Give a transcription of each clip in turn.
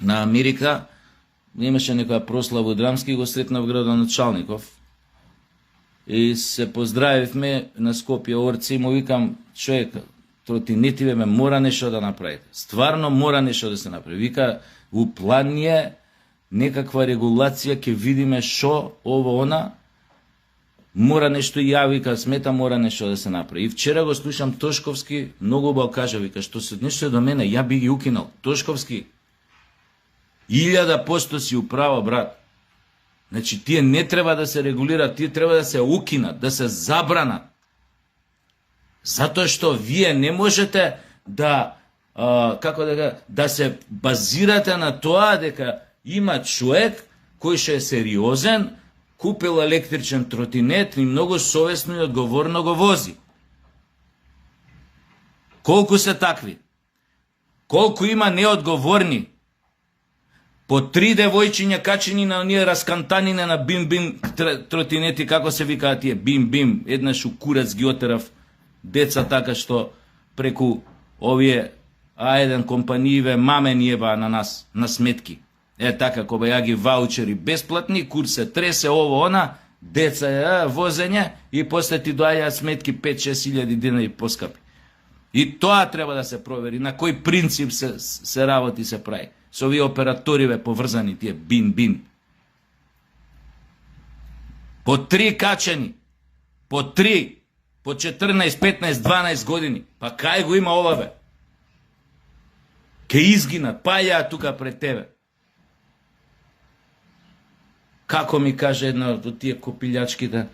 на Америка, имаше некоја прослава драмски, го сретнав градоначалников и се поздравивме на Скопје Орци и му викам, човек, тротинетиве ме мора нешто да направите. Стварно мора нешто да се направи. Вика, у план е некаква регулација, ќе видиме шо, ово, она, мора нешто и ја, вика, смета, мора нешто да се направи. И вчера го слушам Тошковски, многу убаво кажа, вика, што се нешто до мене, ја би ги укинал. Тошковски, 1000% си управа, брат. Значи, тие не треба да се регулират, тие треба да се укинат, да се забранат. Затоа што вие не можете да, да се базирате на тоа дека има човек кој ше е сериозен, купил електричен тротинет и многу совесно и одговорно го вози. Колку се такви? Колку има неодговорни? По 3 девојчиња качени на оние раскантанине на бим-бим тротинети, како се викаат тие, бим-бим, еднаш у курац ги отерав деца така што преку овие А1 компанииве мамени еба на нас, на сметки. Така, кога ја ги ваучери бесплатни, курс се тресе, ово, она, деца возење и после ти доаѓаат сметки 5-6 илјади динари поскапи. И тоа треба да се провери, на кој принцип се работи се прави. Со овие операториве поврзани, тие бин-бин. По 3 качени, по 3, по 14, 15, 12 години. Па кај го има ова, бе? Ке изгинат, паѓаат тука пред тебе. Како ми каже една од тие копилјачките,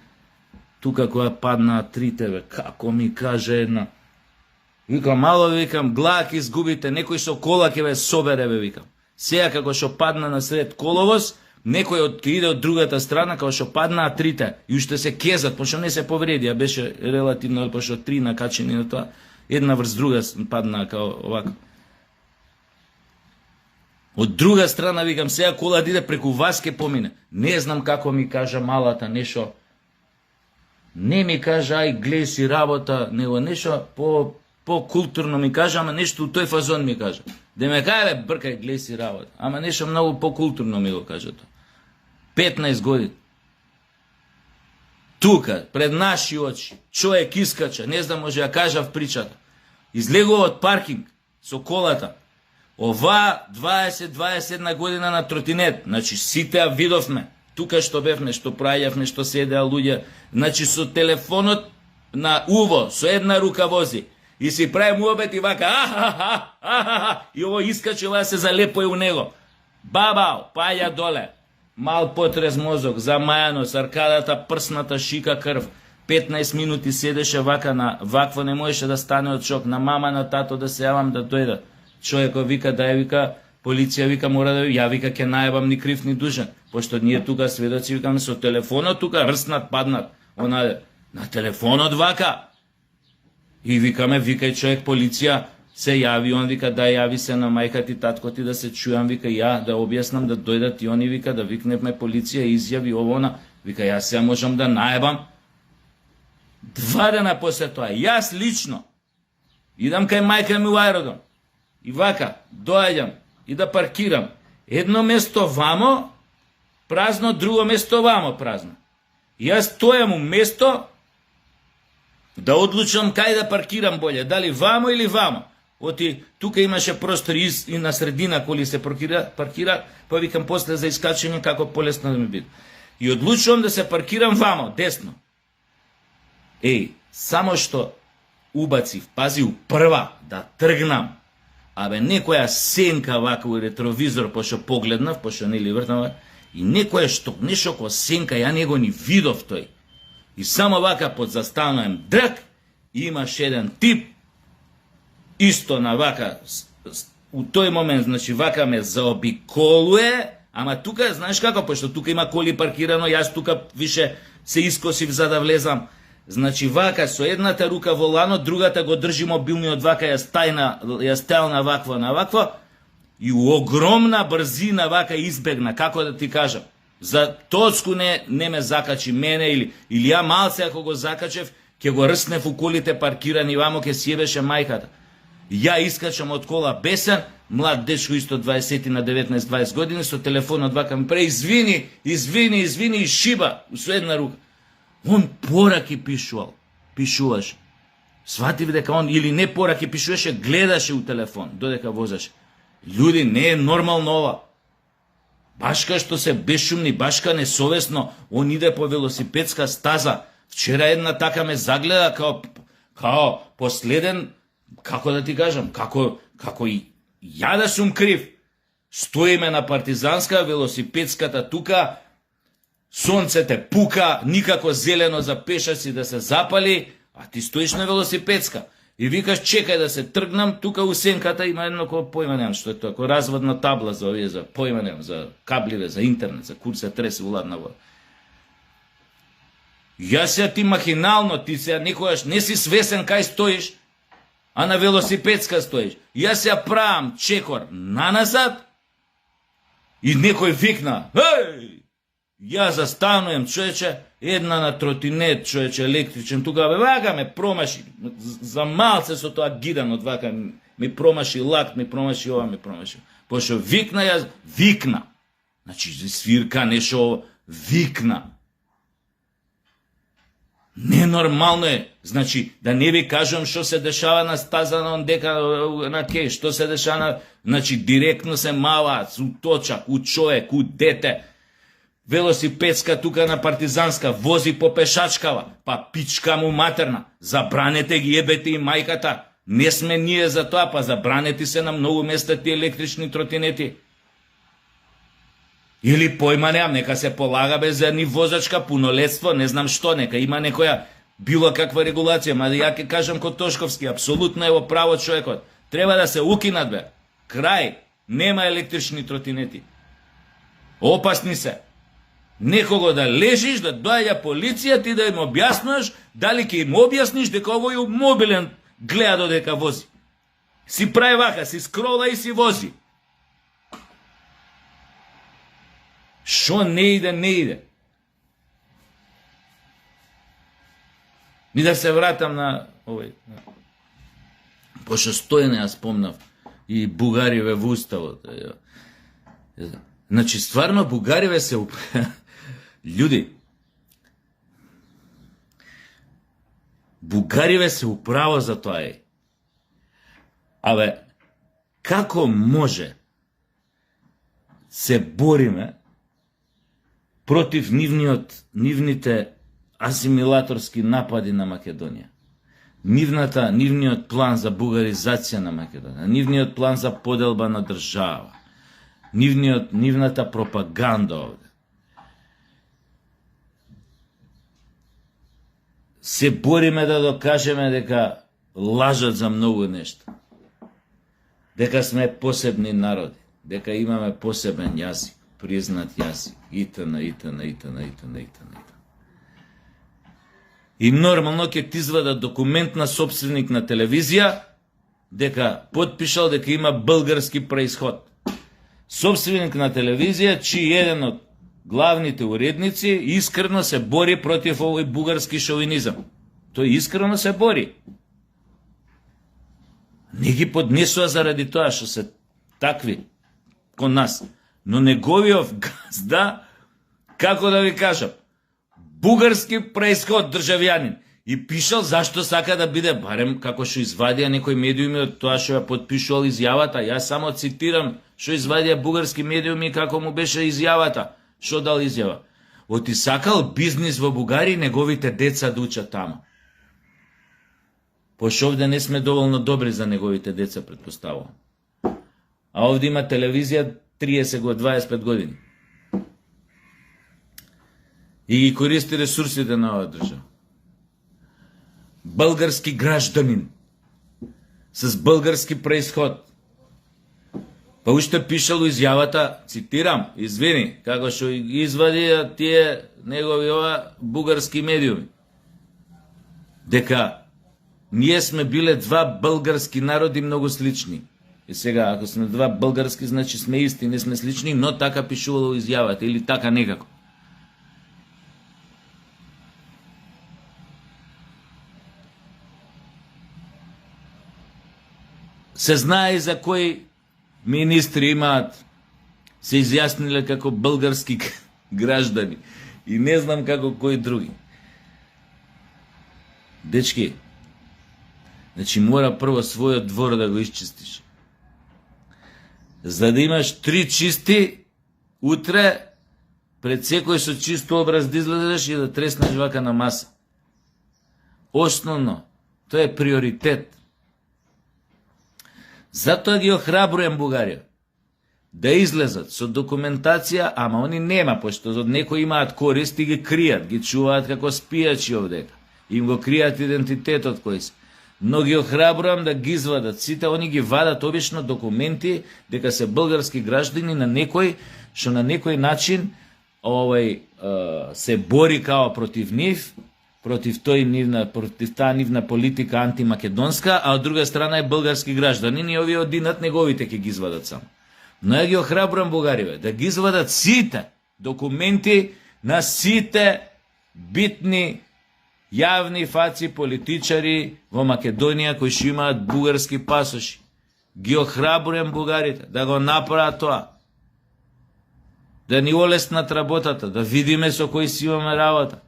тука која паднаа 3, бе, како ми каже една. Викам, мало, викам, глак изгубите, некој со кола ќе ве собере, бе, викам. Сега како што падна на сред коловоз, некој иде од другата страна, како што паднаа 3 и уште се кезат, пошто не се повреди, а беше релативно, пошто 3 накачени на тоа, една врз друга паднаа као овако. Од друга страна, викам, сега кола да иде преку вас ке помине. Не знам како ми кажа малата нешо. Не ми кажа, ај, глеј си работа, него нешо по-културно ми кажа, ама нешто у тој фазон ми кажа. Да ме кај, бе, бркај, глеј си работа. Ама нешто многу по-културно ми го кажа тоа. 15 години. Тука, пред наши очи, човек искача, не знам, може ја кажа в причата. Излегува од паркинг со колата. Ова 20-21 година на тротинет, значи сите ја видовме, тука што бевме, што прајавме, што седеа луѓе, значи со телефонот на уво, со една рука вози, и си прави муабет и вака, и ово искачи, ова се залепој у него. Бабао, паја доле, мал потрес мозок, замајано, саркадата, прсната, шика крв, 15 минути седеше вака на вакво, не можеше да стане од шок, на мама, на тато да се јавам да дојдат. Човекот вика, дај, вика, полиција вика, мора да ја вика, ке најбам ни крив ни дужен, пошто ние тука сведоци, викаме, со телефонот тука, рснат, паднат, она, на телефонот вака. И викаме, викај човек, полиција, се јави, он вика, да јави се на мајка ти, татко ти, да се чујам, вика, ја, да објаснам, да дојдат и они, вика, да викнеме полиција, изјави ово, она, вика, јас се можам да најбам. 2 дена после тоа, јас лично, идам кај мајка ми у аеродром, и вака, доаѓам и да паркирам. Едно место вамо, празно, друго место вамо, празно. И јас стојам у место да одлучам кај да паркирам боле, дали вамо или вамо. Оти, тука имаше простор и на средина коли се паркира, па викам после за искачење како полесно да ми биде. И одлучувам да се паркирам вамо, десно. Еј, само што убацив, пази, у прва, да тргнам, абе, некоја сенка вака у ретровизор, пошто погледнав, пошто нели вртнав, и некоја што, нешто ко сенка, ја него ни видов тој. И само вака подзастануем драк, имаш еден тип, исто на вака, у тој момент, значи, вака ме заобиколуе, ама тука, знаеш како, пошто тука има коли паркирано, јас тука више се искосив за да влезам. Значи вака со едната рука воланот, другата го држи мобилниот вака, ја стел на вакво, и у огромна брзина вака избегна, како да ти кажам. За точку не ме закачи мене или ја малце ако го закачев, ќе го рснев у колите паркирани вамо, ќе си ебеше мајката. Ја искачам од кола бесен, млад дечко исто 20 на 19-20 години со телефонот вака ми прави извини и шиба со една рука. Он пораки пишуваше. Сватив дека он или не пораки пишуваше, гледаше у телефон додека возеше. Луѓе, не е нормално ова. Башка што се бешумни, башка несовесно, он иде по велосипедска стаза. Вчера една така ме загледа као последен, како да ти кажам, како и ја да сум крив. Стоиме на партизанска, велосипедската тука, сонцете пука, никако зелено за пешаци да се запали, а ти стоиш на велосипедска. И викаш, чекај да се тргнам, тука у сенката има едно кој појма немам што е тоа, кој разводна табла за овие, за појма немам, за кабливе, за интернет, за курса тресе уладна вода. Јас ја ти махинално, ти се никогаш не си свесен кај стоиш, а на велосипедска стоиш. Јас ја правам чекор наназад и некој викна, еј! Ја застануjem, човече, една на тротинет, човече, електричен, тука вака ме промаши, за малце со тоа гиданот, вака ми промаши лак, ми промаши ова, ми промаши. Пошо викна, јас викна. Значи, свирка, нешо, викна. Ненормално е. Значи, да не ви кажам што се дешава на стаза на ондека на ке, што се дешава на... Значи, директно се мава, у точак, у човек, у дете. Велосипедска тука на партизанска, вози по пешачкава, па пичка му матерна. Забранете ги ебете и мајката. Не сме ние за тоа, па забранети се на многу места ти електрични тротинети. Или појма неам, нека се полага без ни возачка, пунолетство, не знам што, нека има некоја било каква регулација, ма ја ќе кажам кod Тошковски, апсолутно е во право човекот. Треба да се укинат бе. Крај, нема електрични тротинети. Опасни се. Некого да лежиш, да доаѓа полиција, ти да им објаснуваш, дали ќе им објасниш дека овој мобилен гледа додека вози. Си прави вака, си скрола и си вози. Шо не иде, не иде. И да се вратам на овој. Пошто Стојане ја спомнав и Бугариве во уставот. Значи, стварно Бугариве се... Луѓе, Бугариве се управо за тоа е. Абе, како може се бориме против нивните асимилаторски напади на Македонија? Нивниот план за бугаризација на Македонија, нивниот план за поделба на држава, нивната пропаганда овде. Се бориме да докажеме дека лажат за многу нешта. Дека сме посебни народи, дека имаме посебен јазик, признат јазик, итн. И нормално ќе ти извадат документ на собственик на телевизија, дека потпишал дека има български происход. Собственик на телевизија, чиј еден од главните уредници искрено се бори против овој бугарски шовинизам. Тој искрено се бори. Не ги поднесува заради тоа што се такви кон нас. Но неговиот газда, како да ви кажам, бугарски происход државјанин. И пишал зашто сака да биде, барем како што извадија некои медиуми од тоа што ја подпишувал изјавата. Јас само цитирам што извадија бугарски медиуми како му беше изјавата. Што дал изјава? Оти сакал бизнис во Бугарија, неговите деца да учат таму. Пошто овде не сме доволно добри за неговите деца, предпоставувам. А овде има телевизија 30-25 години. И ги користи ресурсите на оваа држава. Български гражданин с български происход. Па уште пишало изјавата, цитирам, извини, како што извади тие негови ова бугарски медиуми, дека ние сме биле два български народи многу слични. И сега, ако сме два български, значи сме исти, не сме слични, но така пишувало изјавата, или така некако. Се знае за кој министри имаат, се изјасниле како български граждани и не знам како кои други. Дечки, значи мора прво својот двор да го исчистиш. За да имаш 3 чисти, утре пред секој со чисто образ да излезеш и да треснеш вака на маса. Основно, тоа е приоритет. Затоа ги охрабруjem Бугарија да излезат со документација, ама они нема, пошто од некои имаат корист и ги кријат, ги чуваат како спијачи овдека. Им го кријат идентитетот кој се. Но ги охрабрувам да ги извадат сите, они ги вадат обично документи дека се български граждани на некој што на некој начин се бори као против нив, против таа нивна политика антимакедонска, а од друга страна е български гражданин и овие одинат неговите ќе ги извадат само. Но ја ги охрабрувам Бугариве да ги извадат сите документи на сите битни јавни фаци политичари во Македонија кои што имаат бугарски пасоши. Ги охрабрувам бугарите да го направат тоа. Да ни олеснат работата, да видиме со кои си имаме работа.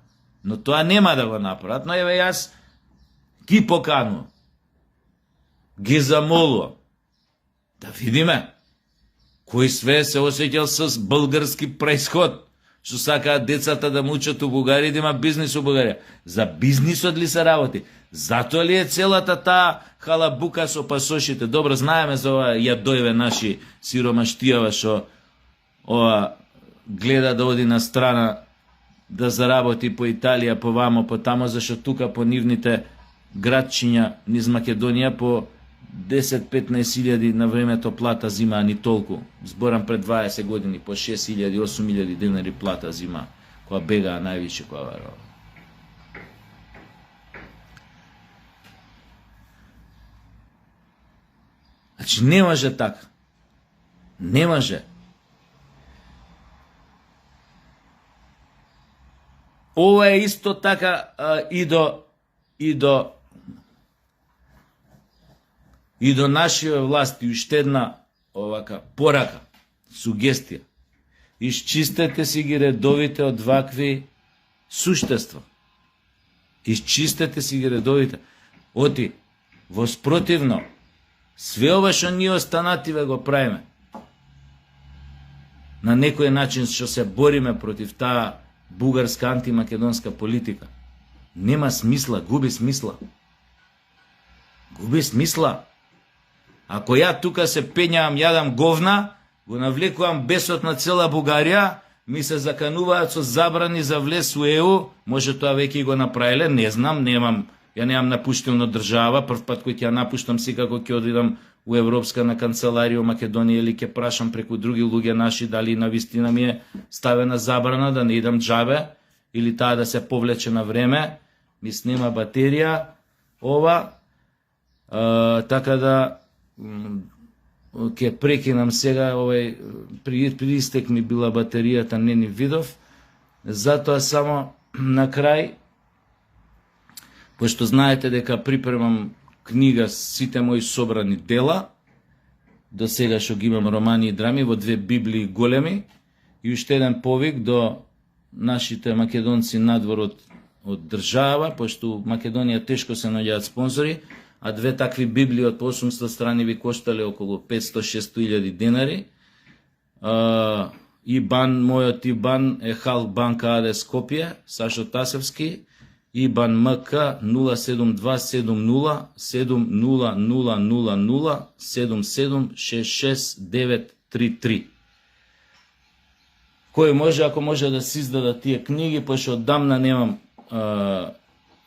Но тоа нема да го направат, но еве јас ги поканувам. Ги замолувам. Да видиме кој све се осеќал с български происход, што сакаат децата да му учат у Бугарија, да има бизнис у Бугарија. За бизнисот ли се работи? Затоа ли е целата таа халабука со пасошите? Добро знаеме за ова јадојве наши сиромаштијава што гледа да оди на страна да заработи по Италија, по вамо, по тамо, зашто тука по нивните градчиња низ Македонија по 10-15 илјади на времето плата зимаа ни толку. Зборам пред 20 години, по 6.000-8.000 денари плата зимаа, која бегаа највише која варова. Значи не може така. Не може. Ова е исто така и до нашите власти, уште една овака порака, сугестија. Исчистете си ги редовите од вакви суштества. Исчистете си ги редовите. Оти, воспротивно, све ова што ние останативе го правиме. На некој начин што се бориме против таа бугарска антимакедонска политика. Нема смисла, губи смисла. Губи смисла. Ако ја тука се пењавам, јадам говна, го навлекувам бесот на цела Бугарија, ми се закануваат со забрани за влез у ЕУ, може тоа веќе го направиле, не знам, ја немам напуштено држава, прв пат кој ќе ја напуштам секако ќе одидам у Европска на канцеларија Македонија или ќе прашам преку други луѓе наши дали навистина ми е ставена забрана да не идам џабе или таа да се повлече на време, ми снема батерија ова, така да ќе прекинам сега, при истек ми била батеријата, не ни видов, затоа само на крај, пошто знаете дека припремам книга сите мои собрани дела, до сега што ги имам романи и драми во 2 библии големи, и уште еден повик до нашите македонци надвор од држава, пошто Македонија тешко се наоѓаат спонзори, а 2 такви библии од по 800 страни ви коштале околу 500-600 илјади денари. Мојот ИБАН е Халк банка АД Скопје, Сашо Тасевски, ИБАН МК 072-7000-07000-7766-933. Кој може, ако може да се издадат тие книги, пошто оддамна немам,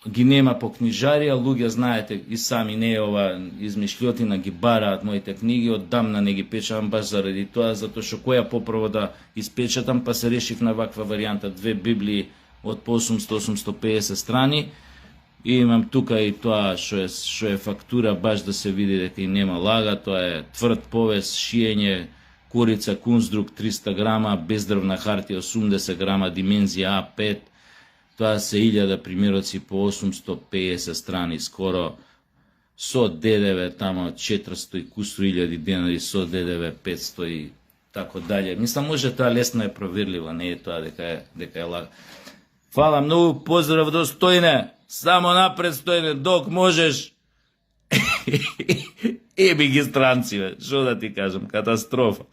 ги нема по книжарија, луѓе знаете и сами, не е ова измишлјотина, ги бараат моите книги, оддамна не ги печатам баш заради тоа, затоа што која поправо да испечатам, па се решив на ваква варијанта, 2 библии од по 800-850 страни, и имам тука и тоа што е фактура, баш да се види дека и нема лага, тоа е тврд повес, шиење, корица Кунздрук 300 грама, бездрвна хартија 80 грама, димензија А5, тоа се 1000 примероци по 850 страни, скоро со ДДВ тamo 400 и кусу илјади денари, со ДДВ 500 и тако далje. Мислам, може тоа лесно е проверливо, не е тоа дека е лага. Фала многу, поздрав до Стојне, само напред Стојне, док можеш. Еби ги странци, бе, шо да ти кажам, катастрофа.